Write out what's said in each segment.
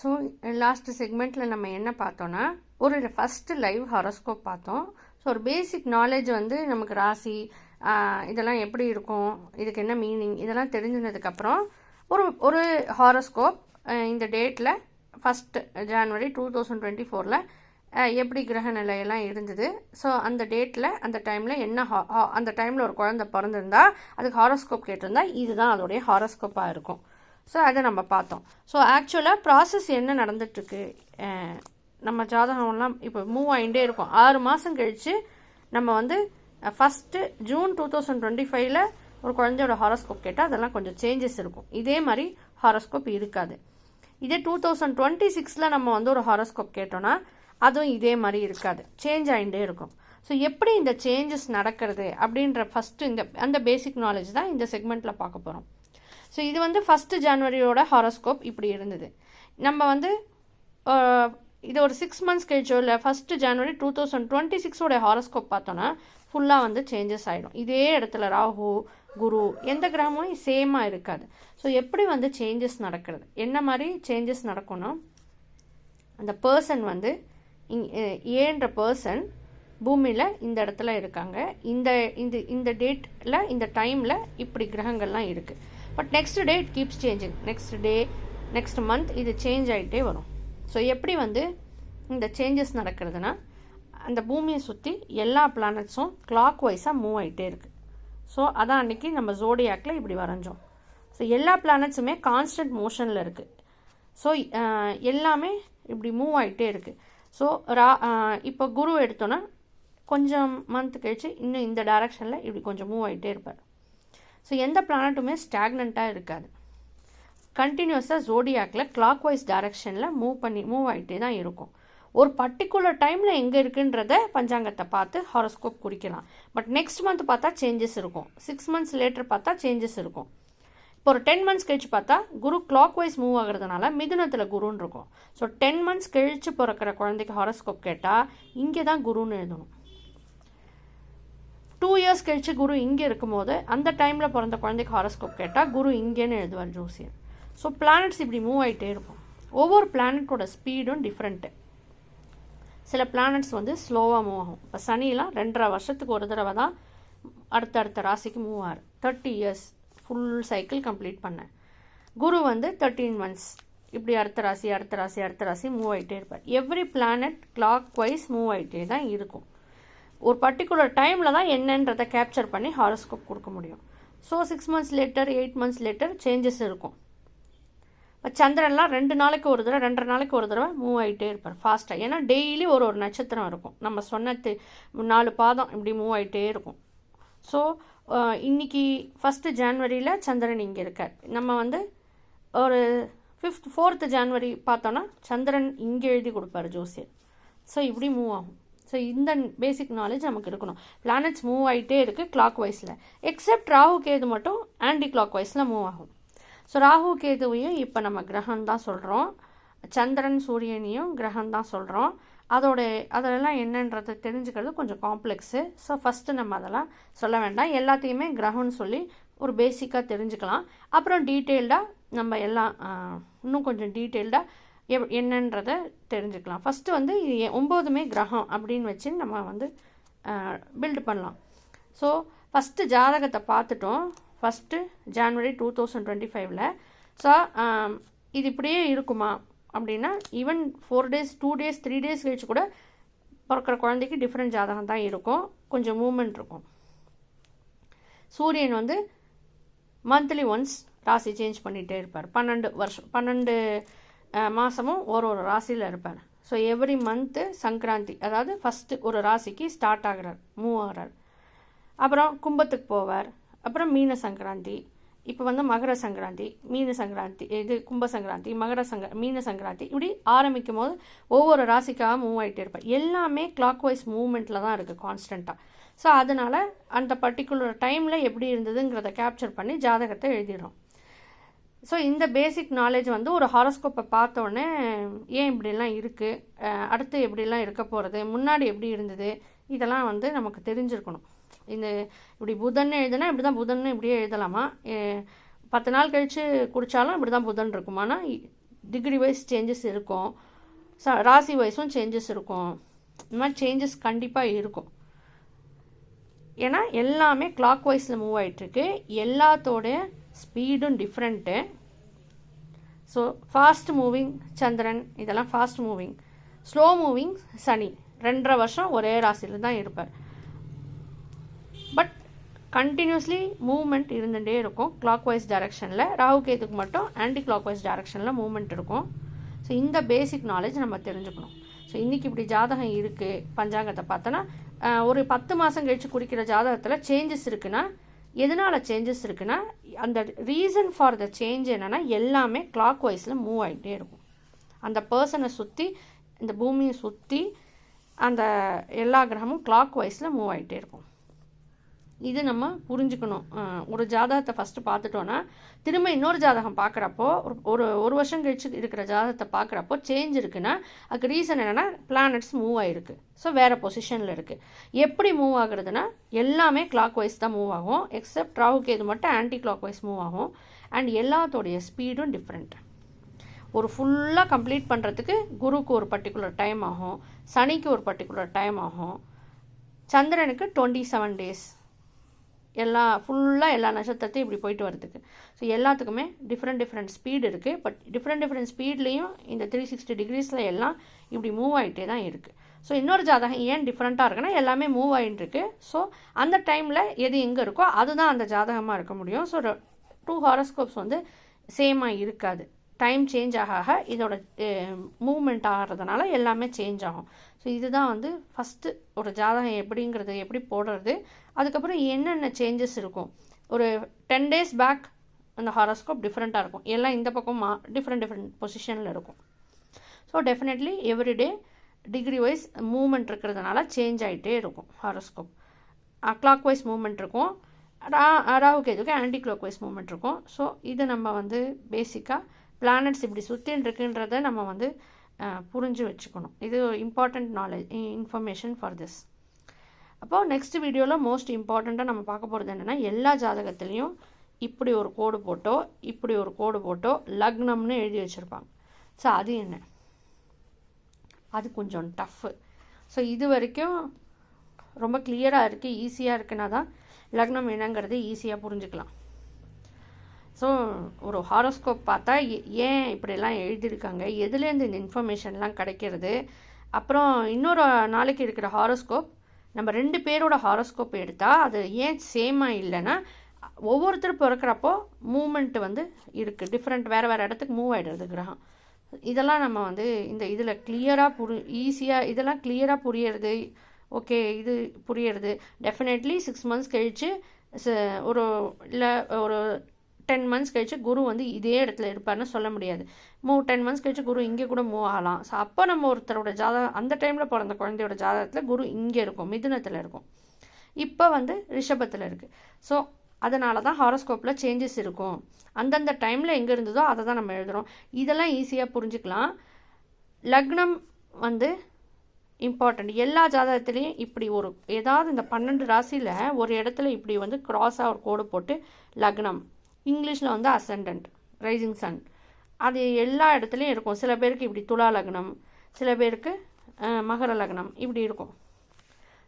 So last செக்மெண்ட்டில் நம்ம என்ன பார்த்தோன்னா ஒரு ஃபஸ்ட்டு லைவ் ஹாரோஸ்கோப் பார்த்தோம். ஸோ ஒரு பேசிக் நாலேஜ் வந்து நமக்கு ராசி இதெல்லாம் எப்படி இருக்கும், இதுக்கு என்ன மீனிங், இதெல்லாம் தெரிஞ்சுனதுக்கப்புறம் ஒரு ஹாரோஸ்கோப் இந்த டேட்டில் 1 ஜனவரி 2024 எப்படி கிரக நிலையெல்லாம் இருந்தது. ஸோ அந்த டேட்டில் அந்த டைமில் என்ன அந்த டைமில் ஒரு குழந்தை பிறந்திருந்தா அதுக்கு ஹாரோஸ்கோப் கேட்டிருந்தா இதுதான் அதோடைய ஹாரோஸ்கோப்பாக இருக்கும். ஸோ அதை நம்ம பார்த்தோம். ஸோ ஆக்சுவலாக ப்ராசஸ் என்ன நடந்துகிட்ருக்கு, நம்ம ஜாதகம்லாம் இப்போ மூவ் ஆகிட்டே இருக்கும். 6 மாதம் கழித்து நம்ம வந்து 1 ஜூன் 2025 ஒரு குழந்தையோட ஹாரோஸ்கோப் கேட்டால் அதெல்லாம் கொஞ்சம் சேஞ்சஸ் இருக்கும். இதே மாதிரி ஹாரோஸ்கோப் இருக்காது. இதே 2026 நம்ம வந்து ஒரு ஹாரோஸ்கோப் கேட்டோன்னா அதுவும் இதே மாதிரி இருக்காது, சேஞ்ச் ஆகிட்டே இருக்கும். ஸோ எப்படி இந்த சேஞ்சஸ் நடக்கிறது அப்படின்ற ஃபஸ்ட்டு அந்த பேசிக் நாலேஜ் தான் இந்த செக்மெண்ட்டில் பார்க்க போகிறோம். ஸோ இது வந்து 1 ஜனவரியோட ஹாரோஸ்கோப் இப்படி இருந்தது. நம்ம வந்து இது ஒரு 6 மந்த்ஸ் கழிச்சோ இல்லை 1 ஜனவரி 2026 ஹாரோஸ்கோப் பார்த்தோன்னா ஃபுல்லாக வந்து சேஞ்சஸ் ஆகிடும். இதே இடத்துல ராகு குரு எந்த கிரகமும் சேமாக இருக்காது. ஸோ எப்படி வந்து சேஞ்சஸ் நடக்கிறது, என்ன மாதிரி சேஞ்சஸ் நடக்கும்னா, அந்த பர்சன் வந்து ஏன்ற பர்சன் பூமியில் இந்த இடத்துல இருக்காங்க, இந்த இந்த இந்த டேட்டில் இந்த டைமில் இப்படி கிரகங்கள்லாம் இருக்குது. But next day it keeps changing, next month இது சேஞ்ச் ஆகிட்டே வரும். ஸோ எப்படி வந்து இந்த சேஞ்சஸ் நடக்கிறதுனா, அந்த பூமியை சுற்றி எல்லா பிளானட்ஸும் கிளாக் வைஸாக மூவ் ஆகிட்டே இருக்குது. ஸோ அதான் அன்றைக்கி நம்ம ஜோடியாக்கில் இப்படி வரைஞ்சோம். ஸோ எல்லா பிளானட்ஸுமே கான்ஸ்டன்ட் மோஷனில் இருக்குது. ஸோ எல்லாமே இப்படி மூவ் ஆகிட்டே இருக்குது. ஸோ இப்போ குரு எடுத்தோன்னா கொஞ்சம் மந்த் கழிச்சு இன்னும் இந்த டைரக்ஷனில் இப்படி கொஞ்சம் மூவ் ஆகிட்டே இருப்பார். ஸோ எந்த பிளானட்டுமே ஸ்டாக்னண்ட்டாக இருக்காது, கண்டினியூஸாக ஜோடியாக்கில் கிளாக் வைஸ் டைரக்ஷனில் மூவ் ஆகிட்டே தான் இருக்கும். ஒரு பர்டிகுலர் டைமில் எங்கே இருக்குன்றத பஞ்சாங்கத்தை பார்த்து ஹாரோஸ்கோப் குறிக்கலாம். பட் நெக்ஸ்ட் மந்த் பார்த்தா சேஞ்சஸ் இருக்கும், 6 மந்த்ஸ் லேட்டர் பார்த்தா சேஞ்சஸ் இருக்கும். இப்போ ஒரு 10 மந்த்ஸ் கழிச்சு பார்த்தா குரு கிளாக் வைஸ் மூவ் ஆகுறதுனால மிதுனத்தில் குருன்னு இருக்கும். ஸோ 10 மந்த்ஸ் கழிச்சு பிறக்கிற குழந்தைக்கு ஹாரோஸ்கோப் கேட்டால் இங்கே தான் குருன்னு எழுதணும். 2 இயர்ஸ் கழிச்சு குரு இங்கே இருக்கும்போது அந்த டைமில் பிறந்த குழந்தைக்கு ஹாரோஸ்கோப் கேட்டால் குரு இங்கேன்னு எழுதுவார் ஜோசியர். ஸோ பிளானட்ஸ் இப்படி மூவ் ஆகிட்டே இருக்கும். ஒவ்வொரு பிளானட்டோட ஸ்பீடும் டிஃப்ரெண்ட்டு. சில பிளானட்ஸ் வந்து ஸ்லோவாக மூவ் ஆகும். இப்போ சனிலாம் 2.5 வருஷத்துக்கு ஒரு தடவை தான் அடுத்த ராசிக்கு மூவ் ஆகும். 30 இயர்ஸ் ஃபுல் சைக்கிள் கம்ப்ளீட் பண்ணேன். குரு வந்து 13 மந்த்ஸ் இப்படி அடுத்த ராசி மூவ் ஆகிட்டே இருப்பார். Every planet clockwise move ஆகிட்டே தான் இருக்கும். ஒரு பர்டிகுலர் டைமில் தான் என்னன்றதை கேப்சர் பண்ணி ஹாரோஸ்கோப் கொடுக்க முடியும். So 6 months later 8 months later changes இருக்கும். இப்போ சந்திரன்லாம் 2 நாளைக்கு ஒரு தடவை 2.5 நாளைக்கு ஒரு தடவை மூவ் ஆகிட்டே இருப்பார் ஃபாஸ்ட்டாக. ஏன்னா டெய்லி ஒரு நட்சத்திரம் இருக்கும். நம்ம சொன்ன 4 பாதம் இப்படி மூவ் ஆகிட்டே இருக்கும். ஸோ இன்னைக்கு 1 ஜனவரியில் சந்திரன் இங்கே இருக்கார். நம்ம வந்து ஒரு 4th ஜனவரி பார்த்தோன்னா சந்திரன் இங்கே எழுதி கொடுப்பார் ஜோசியர். ஸோ இப்படி மூவ் ஆகும். ஸோ இந்த பேசிக் நாலேஜ் நமக்கு இருக்கணும். பிளானட்ஸ் மூவ் ஆகிட்டே இருக்குது கிளாக் வைஸில். எக்ஸப்ட் ராகு கேது மட்டும் ஆன்டி கிளாக் வைஸில் மூவ் ஆகும். ஸோ ராகு கேதுவையும் இப்போ நம்ம கிரகம் தான் சொல்கிறோம், சந்திரன் சூரியனையும் கிரகம் தான் சொல்கிறோம். அதெல்லாம் என்னன்றதை தெரிஞ்சுக்கிறது கொஞ்சம் காம்ப்ளெக்ஸு. ஸோ ஃபஸ்ட்டு நம்ம அதெல்லாம் சொல்ல வேண்டாம், எல்லாத்தையுமே கிரகம்னு சொல்லி ஒரு பேசிக்காக தெரிஞ்சுக்கலாம். அப்புறம் டீட்டெயில்டாக நம்ம எல்லாம் இன்னும் கொஞ்சம் டீட்டெயில்டாக என்னன்றதை தெரிஞ்சுக்கலாம். ஃபஸ்ட்டு வந்து இது 9மே கிரகம் அப்படின்னு வச்சு நம்ம வந்து பில்டு பண்ணலாம். ஸோ ஃபஸ்ட்டு ஜாதகத்தை பார்த்துட்டோம் 1 ஜனவரி 2025. ஸோ இது இப்படியே இருக்குமா அப்படின்னா ஈவன் 4 டேஸ் 2 டேஸ் 3 டேஸ் கழிச்சு கூட பிறக்கிற குழந்தைக்கு டிஃப்ரெண்ட் ஜாதகம் தான் இருக்கும், கொஞ்சம் மூமெண்ட் இருக்கும். சூரியன் வந்து மந்த்லி ஒன்ஸ் ராசி சேஞ்ச் பண்ணிகிட்டே இருப்பார். 12 மாதமும் ஒரு ராசியில் இருப்பார். ஸோ எவ்ரி மந்த்து சங்கராந்தி, அதாவது ஃபஸ்ட்டு ஒரு ராசிக்கு ஸ்டார்ட் ஆகிறார், மூவ் ஆகிறார். அப்புறம் கும்பத்துக்கு போவார். அப்புறம் மீன சங்கராந்தி, இப்போ வந்து மகர சங்கராந்தி, மீன சங்கராந்தி, இது கும்ப சங்கராந்தி, மீன சங்கராந்தி, இப்படி ஆரம்பிக்கும் போது ஒவ்வொரு ராசிக்காக மூவ் ஆகிட்டே இருப்பார். எல்லாமே கிளாக் வைஸ் மூவ்மெண்ட்டில் தான் இருக்குது கான்ஸ்டண்ட்டாக. ஸோ அதனால் அந்த பர்டிகுலர் டைமில் எப்படி இருந்ததுங்கிறத கேப்சர் பண்ணி ஜாதகத்தை எழுதிடுறோம். ஸோ இந்த பேசிக் நாலேஜ் வந்து ஒரு ஹாரோஸ்கோப்பை பார்த்தோன்னே ஏன் இப்படிலாம் இருக்குது, அடுத்து எப்படிலாம் இருக்க போகிறது, முன்னாடி எப்படி இருந்தது, இதெல்லாம் வந்து நமக்கு தெரிஞ்சிருக்கணும். இந்த இப்படி புதன் எழுதுனா இப்படி தான் புதன் இப்படியே எழுதலாமா, 10 நாள் கழித்து குடித்தாலும் இப்படி தான் புதன் இருக்குமானா டிகிரி வைஸ் சேஞ்சஸ் இருக்கும், ராசி வைஸும் சேஞ்சஸ் இருக்கும். இந்த மாதிரி சேஞ்சஸ் கண்டிப்பாக இருக்கும். ஏன்னா எல்லாமே கிளாக் வைஸில் மூவ் ஆகிட்டுருக்கு, எல்லாத்தோட ஸ்பீடும் டிஃப்ரெண்ட்டு. ஸோ ஃபாஸ்ட் மூவிங் சந்திரன் இதெல்லாம் ஃபாஸ்ட் மூவிங், ஸ்லோ மூவிங் சனி 2.5 வருஷம் ஒரே ராசியில் தான் இருப்பார். பட் கண்டினியூஸ்லி மூவ்மெண்ட் இருந்துகிட்டே இருக்கும் கிளாக் வைஸ் டைரக்ஷனில். ராகு கேதுக்கு மட்டும் ஆன்டி கிளாக் வைஸ் டைரக்ஷனில் மூவ்மெண்ட் இருக்கும். ஸோ இந்த பேசிக் நாலேஜ் நம்ம தெரிஞ்சுக்கணும். ஸோ இன்றைக்கி இப்படி ஜாதகம் இருக்குது பஞ்சாங்கத்தை பார்த்தோன்னா, ஒரு 10 மாதம் கழித்து குறிக்கிற ஜாதகத்தில் சேஞ்சஸ் இருக்குன்னா எதனால் சேஞ்சஸ் இருக்குன்னா அந்த ரீசன் ஃபார் த சேஞ்ச் என்னென்னா எல்லாமே கிளாக் வைஸில் மூவ் ஆகிட்டே இருக்கும். அந்த பர்சனை சுற்றி இந்த பூமியை சுற்றி அந்த எல்லா கிரகமும் கிளாக் வைஸில் மூவ் ஆகிட்டே இருக்கும். இது நம்ம புரிஞ்சுக்கணும். ஒரு ஜாதகத்தை ஃபஸ்ட்டு பார்த்துட்டோன்னா திரும்ப இன்னொரு ஜாதகம் பார்க்குறப்போ ஒரு வருஷம் கழிச்சு இருக்கிற ஜாதகத்தை பார்க்குறப்போ சேஞ்ச் இருக்குன்னா அதுக்கு ரீசன் என்னென்னா பிளானட்ஸ் மூவ் ஆகிருக்கு. ஸோ வேறு பொசிஷனில் இருக்குது. எப்படி மூவ் ஆகுறதுன்னா எல்லாமே கிளாக் வைஸ் தான் மூவ் ஆகும், எக்ஸப்ட் ராகு கேது மட்டும் ஆன்டி கிளாக் வைஸ் மூவ் ஆகும். அண்ட் எல்லாத்தோடைய ஸ்பீடும் டிஃப்ரெண்ட். ஒரு ஃபுல்லாக கம்ப்ளீட் பண்ணுறதுக்கு குருக்கு ஒரு பர்டிகுலர் டைம் ஆகும், சனிக்கு ஒரு பர்டிகுலர் டைம் ஆகும், சந்திரனுக்கு 27 days ஃபுல்லாக எல்லா நட்சத்திரத்தையும் இப்படி போயிட்டு வரதுக்கு. ஸோ எல்லாத்துக்குமே டிஃப்ரெண்ட் ஸ்பீடு இருக்குது. பட் டிஃப்ரெண்ட் ஸ்பீட்லேயும் இந்த 360 degreesல எல்லாம் இப்படி மூவ் ஆகிட்டே தான் இருக்குது. ஸோ இன்னொரு ஜாதகம் ஏன் டிஃப்ரெண்ட்டாக இருக்குன்னா எல்லாமே மூவ் ஆகிட்டுருக்கு. ஸோ அந்த டைமில் எது எங்கே இருக்கோ அதுதான் அந்த ஜாதகமாக இருக்க முடியும். ஸோ 2 ஹாரோஸ்கோப்ஸ் சேமாக இருக்காது. டைம் சேஞ்ச் ஆக இதோட மூவ்மெண்ட் ஆகிறதுனால எல்லாமே சேஞ்ச் ஆகும். ஸோ இதுதான் ஃபஸ்ட்டு ஒரு ஜாதகம் எப்படிங்கிறது எப்படி போடுறது, அதுக்கப்புறம் என்னென்ன சேஞ்சஸ் இருக்கும். ஒரு 10 days பேக் அந்த ஹாரோஸ்கோப் டிஃப்ரெண்ட்டாக இருக்கும், எல்லாம் இந்த பக்கம் டிஃப்ரெண்ட் பொசிஷனில் இருக்கும். So definitely everyday degree wise movement இருக்கிறதுனால சேஞ்ச் ஆகிட்டே இருக்கும் ஹாரோஸ்கோப். கிளாக் வைஸ் மூவ்மெண்ட் இருக்கும், ராகு கேதுக்கு ஆன்டி கிளாக் வைஸ் மூவ்மெண்ட் இருக்கும். ஸோ இது நம்ம பேசிக்காக பிளானட்ஸ் இப்படி சுற்றின்னு இருக்குன்றதை நம்ம புரிஞ்சு வச்சுக்கணும். இது important knowledge information for this. அப்போது நெக்ஸ்ட் வீடியோவில் மோஸ்ட் இம்பார்ட்டண்ட்டாக நம்ம பார்க்க போகிறது என்னென்னா எல்லா ஜாதகத்துலேயும் இப்படி ஒரு கோடு போட்டோ இப்படி ஒரு கோடு போட்டோ லக்னம்னு எழுதி வச்சுருப்பாங்க. ஸோ அது என்ன, அது கொஞ்சம் டஃப்பு. ஸோ இது வரைக்கும் ரொம்ப கிளியராக இருக்குது, ஈஸியாக இருக்குன்னா தான் லக்னம் என்னங்கிறது ஈஸியாக புரிஞ்சுக்கலாம். ஸோ ஒரு ஹாரோஸ்கோப் பார்த்தா ஏன் இப்படிலாம் எழுதியிருக்காங்க, எதுலேருந்து இந்த இன்ஃபர்மேஷன்லாம் கிடைக்கிறது, அப்புறம் இன்னொரு நாளைக்கு இருக்கிற ஹாரோஸ்கோப் நம்ம 2 பேரோட ஹாரோஸ்கோப் எடுத்தால் அது ஏன் சேமாக இல்லைன்னா ஒவ்வொருத்தரும் பிறக்கிறப்போ மூமெண்ட் இருக்குது, டிஃப்ரெண்ட் வேறு இடத்துக்கு மூவ் ஆகிடுறது கிரகம். இதெல்லாம் நம்ம இந்த இதில் கிளியராக ஈஸியாக இதெல்லாம் கிளியராக புரியறது. ஓகே, இது புரியறது. டெஃபினெட்லி 6 months கழித்து ஒரு 10 months கழிச்சு குரு இதே இடத்துல இருப்பார்னு சொல்ல முடியாது. 10 months கழிச்சு குரு இங்கே கூட மூவ் ஆகலாம். ஸோ அப்போ நம்ம ஒருத்தரோட ஜாதகம் அந்த டைமில் பிறந்த குழந்தையோட ஜாதகத்தில் குரு இங்கே இருக்கும், மிதுனத்தில் இருக்கும், இப்போ ரிஷபத்தில் இருக்குது. ஸோ அதனால தான் ஹாரோஸ்கோப்பில் சேஞ்சஸ் இருக்கும். அந்தந்த டைமில் எங்கே இருந்ததோ அதை தான் நம்ம எழுதுகிறோம். இதெல்லாம் ஈஸியாக புரிஞ்சுக்கலாம். லக்னம் இம்பார்ட்டண்ட். எல்லா ஜாதகத்துலேயும் இப்படி ஏதாவது இந்த 12 ராசியில் ஒரு இடத்துல இப்படி கிராஸாக ஒரு கோடு போட்டு லக்னம், இங்கிலீஷில் அசெண்டன்ட் ரைசிங் சன், அது எல்லா இடத்துலையும் இருக்கும். சில பேருக்கு இப்படி துலா லக்னம், சில பேருக்கு மகர லக்னம் இப்படி இருக்கும்.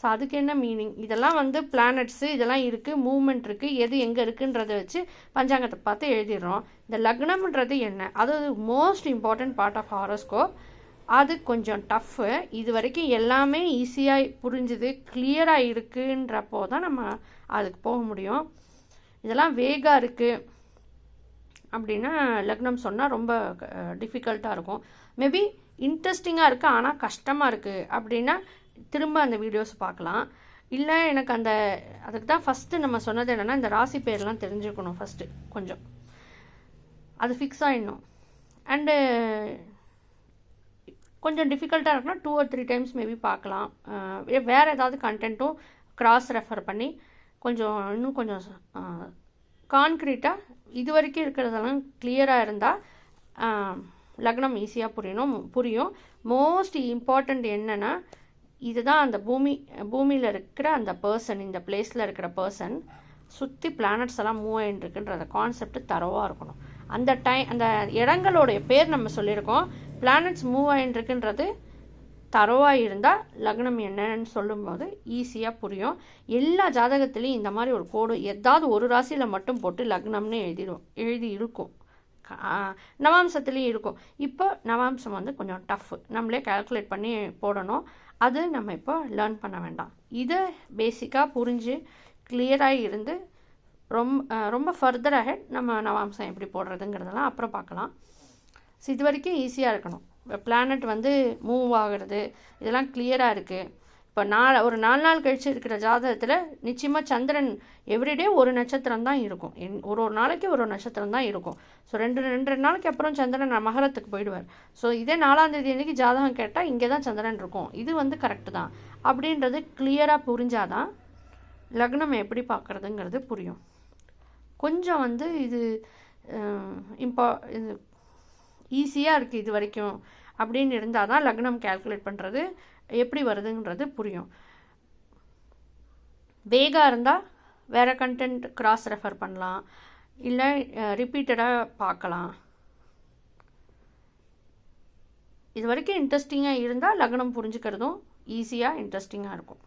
ஸோ அதுக்கு என்ன மீனிங், இதெல்லாம் பிளானட்ஸு இதெல்லாம் இருக்குது, மூவ்மெண்ட் இருக்குது, எது எங்கே இருக்குன்றதை வச்சு பஞ்சாங்கத்தை பார்த்து எழுதிடுறோம். இந்த லக்னம்ன்றது என்ன, அது most important part of horoscope. அது கொஞ்சம் டஃப்பு. இது வரைக்கும் எல்லாமே ஈஸியாக புரிஞ்சுது, கிளியராக இருக்குன்றப்போ தான் நம்ம அதுக்கு போக முடியும். இதெல்லாம் வேகாக இருக்குது அப்படின்னா லக்னம் சொன்னால் ரொம்ப டிஃபிகல்ட்டாக இருக்கும். மேபி இன்ட்ரெஸ்டிங்காக இருக்குது ஆனால் கஷ்டமாக இருக்குது அப்படின்னா திரும்ப அந்த வீடியோஸ் பார்க்கலாம். இல்லை எனக்கு அதுக்கு தான் ஃபஸ்ட்டு நம்ம சொன்னது என்னென்னா இந்த ராசி பேர்லாம் தெரிஞ்சுக்கணும் ஃபஸ்ட்டு, கொஞ்சம் அது ஃபிக்ஸ் ஆகிடணும். அண்டு கொஞ்சம் டிஃபிகல்ட்டாக இருக்குன்னா 2 or 3 times மேபி பார்க்கலாம். வேறு ஏதாவது கண்டென்ட்டும் கிராஸ் ரெஃபர் பண்ணி இன்னும் கொஞ்சம் கான்க்ரீட்டாக இது வரைக்கும் இருக்கிறதெல்லாம் கிளியராக இருந்தால் லக்னம் ஈஸியாக புரியும். மோஸ்ட் இம்பார்ட்டண்ட் என்னென்னா இதுதான் அந்த பூமியில் இருக்கிற அந்த பர்சன், இந்த பிளேஸில் இருக்கிற பர்சன் சுற்றி பிளானட்ஸ் எல்லாம் மூவ் ஆகிட்டுருக்குன்ற கான்செப்ட் தரவாக இருக்கணும். அந்த இடங்களோடைய பேர் நம்ம சொல்லியிருக்கோம். பிளானட்ஸ் மூவ் ஆகிட்டுருக்குன்றது தரவாக இருந்தால் லக்னம் என்னன்னு சொல்லும்போது ஈஸியாக புரியும். எல்லா ஜாதகத்துலேயும் இந்த மாதிரி ஒரு கோடு ஏதாவது ஒரு ராசியில் மட்டும் போட்டு லக்னம்னு எழுதி இருக்கும். நவாம்சத்துலேயும் இருக்கும். இப்போ நவாம்சம் வந்து கொஞ்சம் டஃப், நம்மளே கால்குலேட் பண்ணி போடணும். அது நம்ம இப்போ லேர்ன் பண்ண வேண்டாம். இதை பேசிக்காக புரிஞ்சு கிளியராக இருந்து ரொம்ப ஃபர்தர் அஹெட் நம்ம நவாம்சம் எப்படி போடுறதுங்கிறதெல்லாம் அப்புறம் பார்க்கலாம். ஸோ இது வரைக்கும் ஈஸியாக இருக்கணும். பிளானட் வந்து மூவ் ஆகிறது இதெல்லாம் கிளியராக இருக்குது. இப்போ ஒரு 4 நாள் கழிச்சு இருக்கிற ஜாதகத்தில் நிச்சயமாக சந்திரன் எவ்ரிடே ஒரு நட்சத்திரம் தான் இருக்கும். ஒரு நாளைக்கு ஒரு நட்சத்திரம் தான் இருக்கும். ஸோ ரெண்டு நாளைக்கு அப்புறம் சந்திரன் மகரத்துக்கு போயிடுவார். ஸோ இதே 4ஆம் தேதி அன்றைக்கி ஜாதகம் கேட்டால் இங்கே தான் சந்திரன் இருக்கும். இது வந்து கரெக்டு தான் அப்படின்றது கிளியராக புரிஞ்சாதான் லக்னம் எப்படி பார்க்குறதுங்கிறது புரியும். கொஞ்சம் வந்து இது இது ஈஸியாக இருக்குது இது வரைக்கும் அப்படின்னு இருந்தால் தான் லக்னம் கேல்குலேட் பண்ணுறது எப்படி வருதுங்கிறது புரியும். வேகாக இருந்தால் வேறு கண்டென்ட் கிராஸ் ரெஃபர் பண்ணலாம், இல்லை ரிப்பீட்டடாக பார்க்கலாம். இது வரைக்கும் இன்ட்ரெஸ்டிங்காக இருந்தால் லக்னம் புரிஞ்சுக்கிறதும் ஈஸியாக இன்ட்ரெஸ்டிங்காக இருக்கும்.